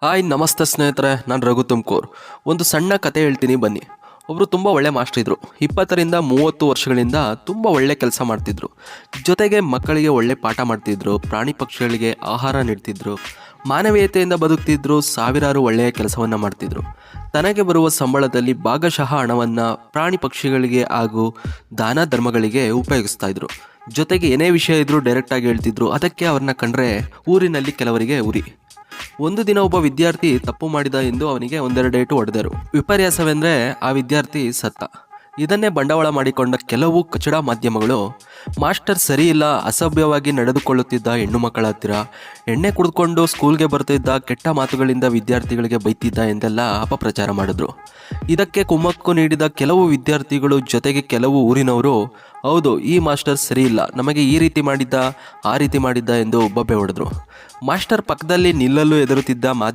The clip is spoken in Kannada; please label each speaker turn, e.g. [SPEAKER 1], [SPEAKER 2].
[SPEAKER 1] ಹಾಯ್ ನಮಸ್ತೆ ಸ್ನೇಹಿತರೆ, ನಾನು ರಘು ತುಮಕೂರು. ಒಂದು ಸಣ್ಣ ಕತೆ ಹೇಳ್ತೀನಿ ಬನ್ನಿ. ಒಬ್ಬರು ತುಂಬ ಒಳ್ಳೆ ಮಾಸ್ಟರ್ ಇದ್ದರು. 20ರಿಂದ 30 ವರ್ಷಗಳಿಂದ ತುಂಬ ಒಳ್ಳೆ ಕೆಲಸ ಮಾಡ್ತಿದ್ರು. ಜೊತೆಗೆ ಮಕ್ಕಳಿಗೆ ಒಳ್ಳೆ ಪಾಠ ಮಾಡ್ತಿದ್ರು, ಪ್ರಾಣಿ ಪಕ್ಷಿಗಳಿಗೆ ಆಹಾರ ನೀಡ್ತಿದ್ರು, ಮಾನವೀಯತೆಯಿಂದ ಬದುಕ್ತಿದ್ರು, ಸಾವಿರಾರು ಒಳ್ಳೆಯ ಕೆಲಸವನ್ನು ಮಾಡ್ತಿದ್ರು. ತನಗೆ ಬರುವ ಸಂಬಳದಲ್ಲಿ ಭಾಗಶಃ ಹಣವನ್ನು ಪ್ರಾಣಿ ಪಕ್ಷಿಗಳಿಗೆ ಹಾಗೂ ದಾನ ಧರ್ಮಗಳಿಗೆ ಉಪಯೋಗಿಸ್ತಾ ಇದ್ರು. ಜೊತೆಗೆ ಏನೇ ವಿಷಯ ಇದ್ರೂ ಡೈರೆಕ್ಟಾಗಿ ಹೇಳ್ತಿದ್ರು. ಅದಕ್ಕೆ ಅವ್ರನ್ನ ಕಂಡ್ರೆ ಊರಿನಲ್ಲಿ ಕೆಲವರಿಗೆ ಉರಿ. ಒಂದು ದಿನ ಒಬ್ಬ ವಿದ್ಯಾರ್ಥಿ ತಪ್ಪು ಮಾಡಿದ ಎಂದು ಅವನಿಗೆ ಒಂದೆರಡು ಏಟು ಹೊಡೆದರು. ವಿಪರ್ಯಾಸವೆಂದರೆ ಆ ವಿದ್ಯಾರ್ಥಿ ಸತ್ತ. ಇದನ್ನೇ ಬಂಡವಾಳ ಮಾಡಿಕೊಂಡ ಕೆಲವು ಕಚಡ ಮಾಧ್ಯಮಗಳು ಮಾಸ್ಟರ್ ಸರಿಯಿಲ್ಲ, ಅಸಭ್ಯವಾಗಿ ನಡೆದುಕೊಳ್ಳುತ್ತಿದ್ದ ಹೆಣ್ಣು ಮಕ್ಕಳ ಹತ್ತಿರ, ಎಣ್ಣೆ ಕುಡಿದುಕೊಂಡು ಸ್ಕೂಲ್ಗೆ ಬರ್ತಿದ್ದ, ಕೆಟ್ಟ ಮಾತುಗಳಿಂದ ವಿದ್ಯಾರ್ಥಿಗಳಿಗೆ ಬೈತಿದ್ದ ಎಂದೆಲ್ಲ ಅಪಪ್ರಚಾರ ಮಾಡಿದ್ರು. ಇದಕ್ಕೆ ಕುಮ್ಮಕ್ಕು ನೀಡಿದ ಕೆಲವು ವಿದ್ಯಾರ್ಥಿಗಳು ಜೊತೆಗೆ ಕೆಲವು ಊರಿನವರು, ಹೌದು ಈ ಮಾಸ್ಟರ್ ಸರಿಯಿಲ್ಲ, ನಮಗೆ ಈ ರೀತಿ ಮಾಡಿದ್ದ ಆ ರೀತಿ ಮಾಡಿದ್ದ ಎಂದು ಬೊಬ್ಬೆ ಹೊಡೆದ್ರು. ಮಾಸ್ಟರ್ ಪಕ್ಕದಲ್ಲಿ ನಿಲ್ಲಲು ಹೆದರುತ್ತಿದ್ದ ಮಾಧ್ಯಮ